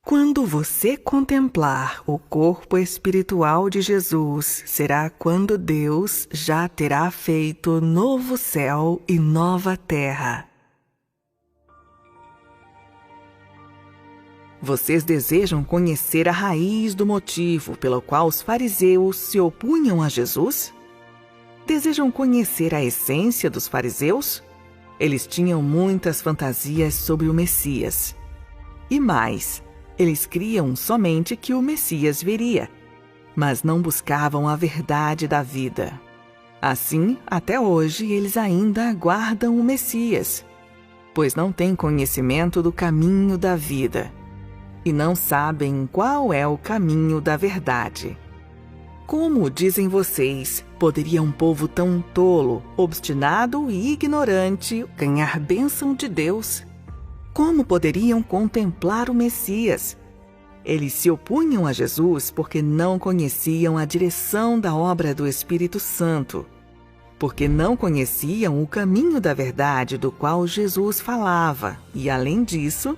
Quando você contemplar o corpo espiritual de Jesus, será quando Deus já terá feito novo céu e nova terra. Vocês desejam conhecer a raiz do motivo pelo qual os fariseus se opunham a Jesus? Desejam conhecer a essência dos fariseus? Eles tinham muitas fantasias sobre o Messias. E mais, eles criam somente que o Messias viria, mas não buscavam a verdade da vida. Assim, até hoje, eles ainda aguardam o Messias, pois não têm conhecimento do caminho da vida e não sabem qual é o caminho da verdade. Como, dizem vocês, poderia um povo tão tolo, obstinado e ignorante ganhar bênção de Deus? Como poderiam contemplar o Messias? Eles se opunham a Jesus porque não conheciam a direção da obra do Espírito Santo, porque não conheciam o caminho da verdade do qual Jesus falava e, além disso,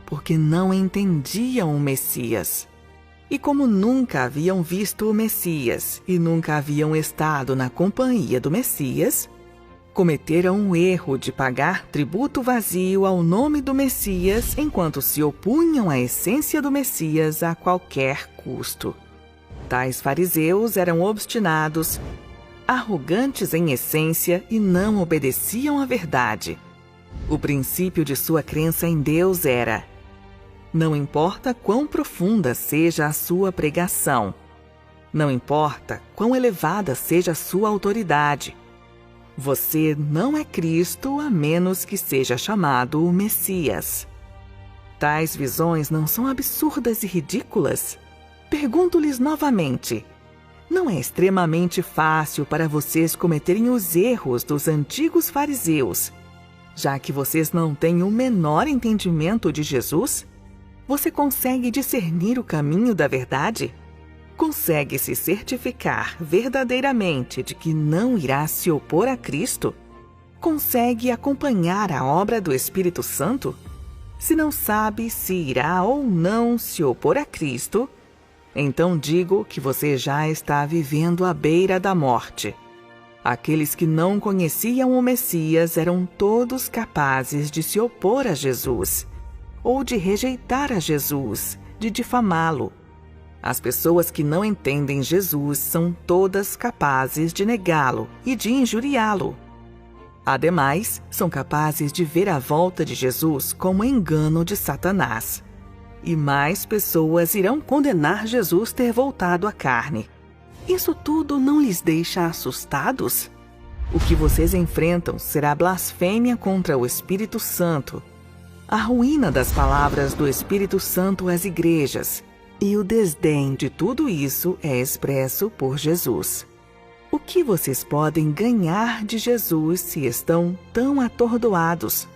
porque não entendiam o Messias. E como nunca haviam visto o Messias e nunca haviam estado na companhia do Messias, cometeram o erro de pagar tributo vazio ao nome do Messias enquanto se opunham à essência do Messias a qualquer custo. Tais fariseus eram obstinados, arrogantes em essência e não obedeciam à verdade. O princípio de sua crença em Deus era: não importa quão profunda seja a sua pregação, não importa quão elevada seja a sua autoridade, você não é Cristo a menos que seja chamado o Messias. Tais visões não são absurdas e ridículas? Pergunto-lhes novamente: não é extremamente fácil para vocês cometerem os erros dos antigos fariseus, já que vocês não têm o menor entendimento de Jesus? Você consegue discernir o caminho da verdade? Consegue se certificar verdadeiramente de que não irá se opor a Cristo? Consegue acompanhar a obra do Espírito Santo? Se não sabe se irá ou não se opor a Cristo, então digo que você já está vivendo à beira da morte. Aqueles que não conheciam o Messias eram todos capazes de se opor a Jesus, ou de rejeitar a Jesus, de difamá-lo. As pessoas que não entendem Jesus são todas capazes de negá-lo e de injuriá-lo. Ademais, são capazes de ver a volta de Jesus como engano de Satanás. E mais pessoas irão condenar Jesus ter voltado à carne. Isso tudo não lhes deixa assustados? O que vocês enfrentam será blasfêmia contra o Espírito Santo, a ruína das palavras do Espírito Santo às igrejas, e o desdém de tudo isso é expresso por Jesus. O que vocês podem ganhar de Jesus se estão tão atordoados?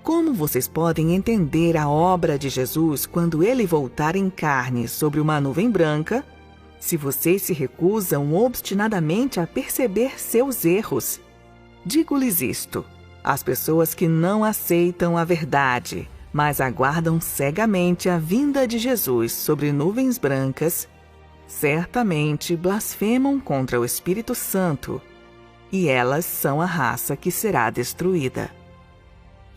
Como vocês podem entender a obra de Jesus quando ele voltar em carne sobre uma nuvem branca, se vocês se recusam obstinadamente a perceber seus erros? Digo-lhes isto: as pessoas que não aceitam a verdade, mas aguardam cegamente a vinda de Jesus sobre nuvens brancas, certamente blasfemam contra o Espírito Santo, e elas são a raça que será destruída.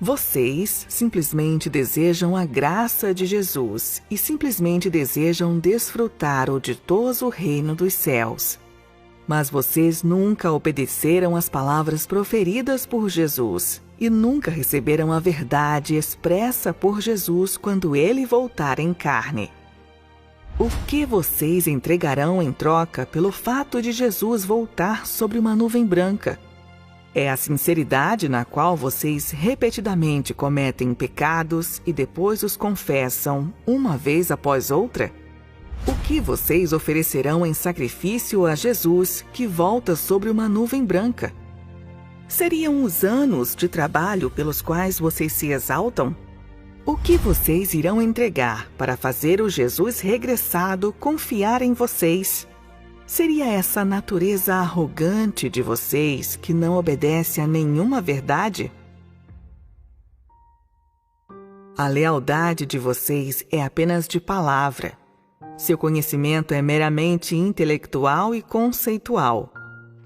Vocês simplesmente desejam a graça de Jesus e simplesmente desejam desfrutar o ditoso reino dos céus. Mas vocês nunca obedeceram às palavras proferidas por Jesus e nunca receberam a verdade expressa por Jesus quando ele voltar em carne. O que vocês entregarão em troca pelo fato de Jesus voltar sobre uma nuvem branca? É a sinceridade na qual vocês repetidamente cometem pecados e depois os confessam uma vez após outra? O que vocês oferecerão em sacrifício a Jesus que volta sobre uma nuvem branca? Seriam os anos de trabalho pelos quais vocês se exaltam? O que vocês irão entregar para fazer o Jesus regressado confiar em vocês? Seria essa natureza arrogante de vocês que não obedece a nenhuma verdade? A lealdade de vocês é apenas de palavra. Seu conhecimento é meramente intelectual e conceitual.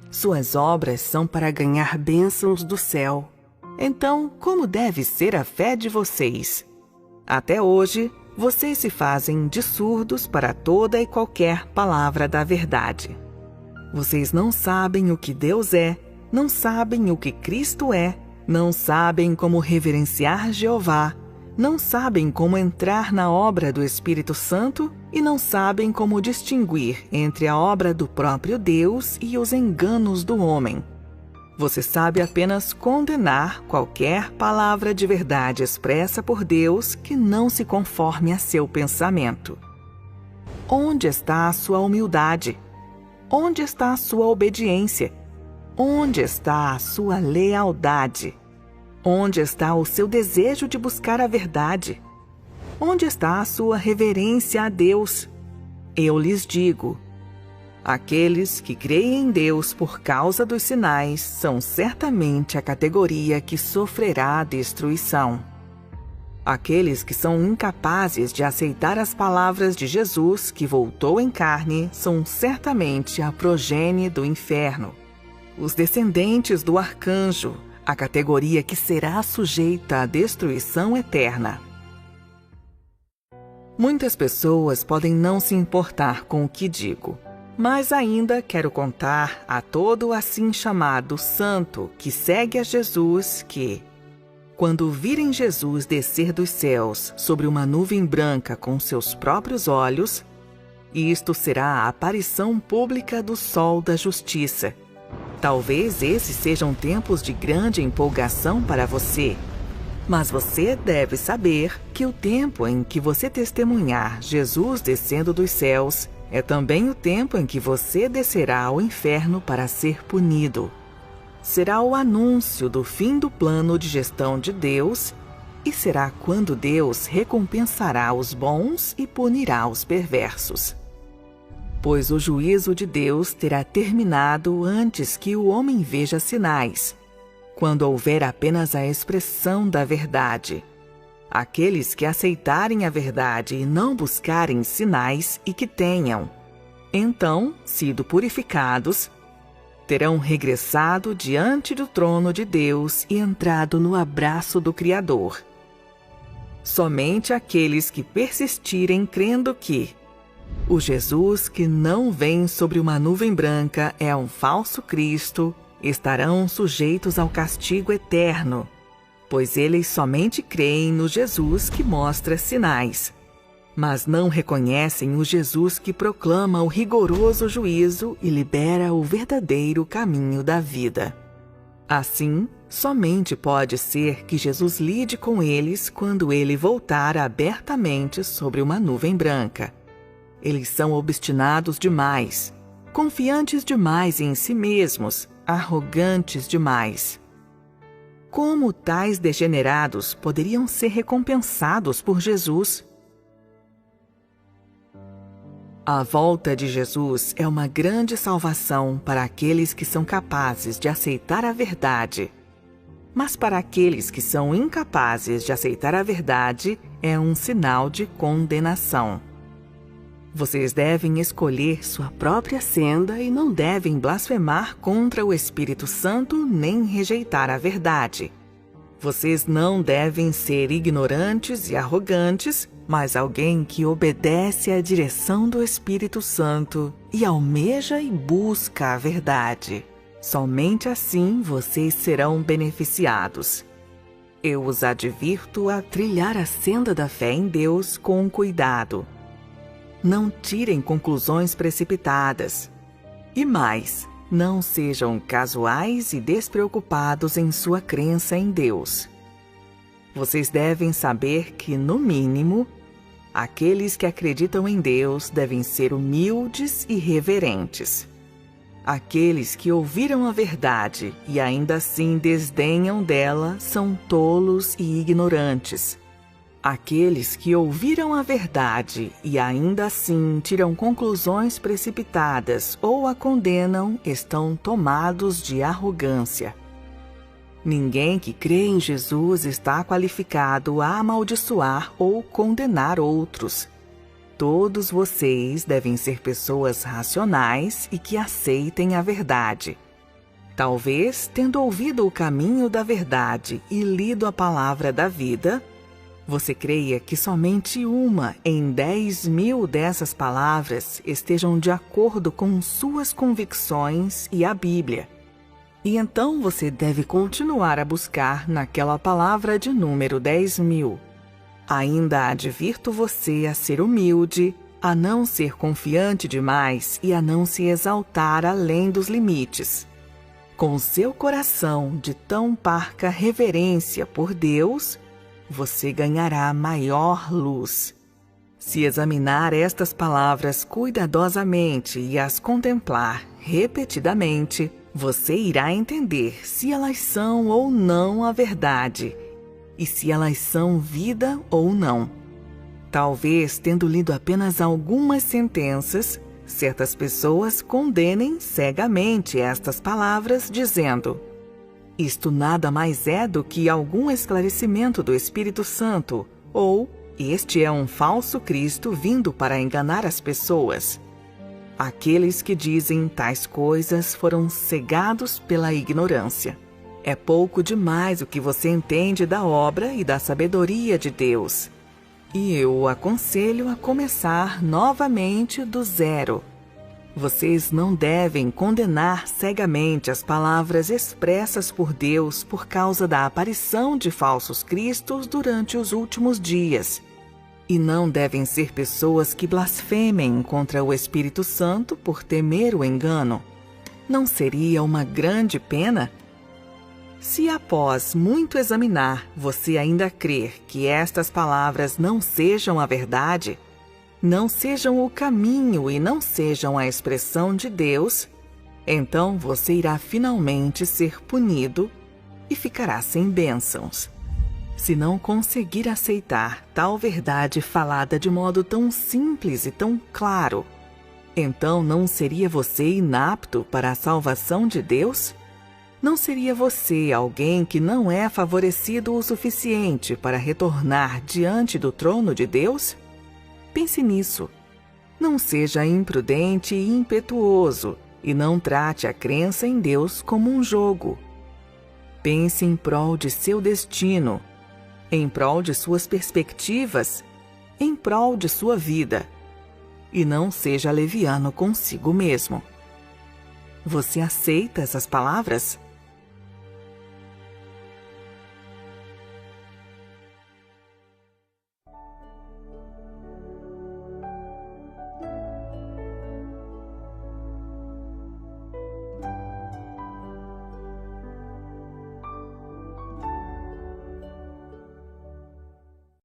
Suas obras são para ganhar bênçãos do céu. Então, como deve ser a fé de vocês? Até hoje, vocês se fazem de surdos para toda e qualquer palavra da verdade. Vocês não sabem o que Deus é, não sabem o que Cristo é, não sabem como reverenciar Jeová, não sabem como entrar na obra do Espírito Santo e não sabem como distinguir entre a obra do próprio Deus e os enganos do homem. Você sabe apenas condenar qualquer palavra de verdade expressa por Deus que não se conforme a seu pensamento. Onde está a sua humildade? Onde está a sua obediência? Onde está a sua lealdade? Onde está o seu desejo de buscar a verdade? Onde está a sua reverência a Deus? Eu lhes digo: aqueles que creem em Deus por causa dos sinais são certamente a categoria que sofrerá a destruição. Aqueles que são incapazes de aceitar as palavras de Jesus que voltou em carne são certamente a progenie do inferno. Os descendentes do arcanjo, a categoria que será sujeita à destruição eterna. Muitas pessoas podem não se importar com o que digo, mas ainda quero contar a todo assim chamado santo que segue a Jesus que, quando virem Jesus descer dos céus sobre uma nuvem branca com seus próprios olhos, isto será a aparição pública do sol da justiça. Talvez esses sejam tempos de grande empolgação para você, mas você deve saber que o tempo em que você testemunhar Jesus descendo dos céus é também o tempo em que você descerá ao inferno para ser punido. Será o anúncio do fim do plano de gestão de Deus e será quando Deus recompensará os bons e punirá os perversos. Pois o juízo de Deus terá terminado antes que o homem veja sinais, quando houver apenas a expressão da verdade. Aqueles que aceitarem a verdade e não buscarem sinais e que tenham, então, sido purificados, terão regressado diante do trono de Deus e entrado no abraço do Criador. Somente aqueles que persistirem crendo que o Jesus que não vem sobre uma nuvem branca é um falso Cristo estarão sujeitos ao castigo eterno, pois eles somente creem no Jesus que mostra sinais, mas não reconhecem o Jesus que proclama o rigoroso juízo e libera o verdadeiro caminho da vida. Assim, somente pode ser que Jesus lide com eles quando ele voltar abertamente sobre uma nuvem branca. Eles são obstinados demais, confiantes demais em si mesmos, arrogantes demais. Como tais degenerados poderiam ser recompensados por Jesus? A volta de Jesus é uma grande salvação para aqueles que são capazes de aceitar a verdade. Mas para aqueles que são incapazes de aceitar a verdade, é um sinal de condenação. Vocês devem escolher sua própria senda e não devem blasfemar contra o Espírito Santo nem rejeitar a verdade. Vocês não devem ser ignorantes e arrogantes, mas alguém que obedece à direção do Espírito Santo e almeja e busca a verdade. Somente assim vocês serão beneficiados. Eu os advirto a trilhar a senda da fé em Deus com cuidado. Não tirem conclusões precipitadas. E mais, não sejam casuais e despreocupados em sua crença em Deus. Vocês devem saber que, no mínimo, aqueles que acreditam em Deus devem ser humildes e reverentes. Aqueles que ouviram a verdade e ainda assim desdenham dela são tolos e ignorantes. Aqueles que ouviram a verdade e ainda assim tiram conclusões precipitadas ou a condenam estão tomados de arrogância. Ninguém que crê em Jesus está qualificado a amaldiçoar ou condenar outros. Todos vocês devem ser pessoas racionais e que aceitem a verdade. Talvez, tendo ouvido o caminho da verdade e lido a palavra da vida, você creia que somente uma em 10.000 dessas palavras estejam de acordo com suas convicções e a Bíblia. E então você deve continuar a buscar naquela palavra de número 10.000. Ainda advirto você a ser humilde, a não ser confiante demais e a não se exaltar além dos limites. Com seu coração de tão parca reverência por Deus, você ganhará maior luz. Se examinar estas palavras cuidadosamente e as contemplar repetidamente, você irá entender se elas são ou não a verdade, e se elas são vida ou não. Talvez, tendo lido apenas algumas sentenças, certas pessoas condenem cegamente estas palavras, dizendo: isto nada mais é do que algum esclarecimento do Espírito Santo, ou este é um falso Cristo vindo para enganar as pessoas. Aqueles que dizem tais coisas foram cegados pela ignorância. É pouco demais o que você entende da obra e da sabedoria de Deus. E eu o aconselho a começar novamente do zero. Vocês não devem condenar cegamente as palavras expressas por Deus por causa da aparição de falsos cristos durante os últimos dias. E não devem ser pessoas que blasfemem contra o Espírito Santo por temer o engano. Não seria uma grande pena? Se após muito examinar você ainda crer que estas palavras não sejam a verdade, não sejam o caminho e não sejam a expressão de Deus, então você irá finalmente ser punido e ficará sem bênçãos. Se não conseguir aceitar tal verdade falada de modo tão simples e tão claro, então não seria você inapto para a salvação de Deus? Não seria você alguém que não é favorecido o suficiente para retornar diante do trono de Deus? Pense nisso. Não seja imprudente e impetuoso e não trate a crença em Deus como um jogo. Pense em prol de seu destino, em prol de suas perspectivas, em prol de sua vida. E não seja leviano consigo mesmo. Você aceita essas palavras?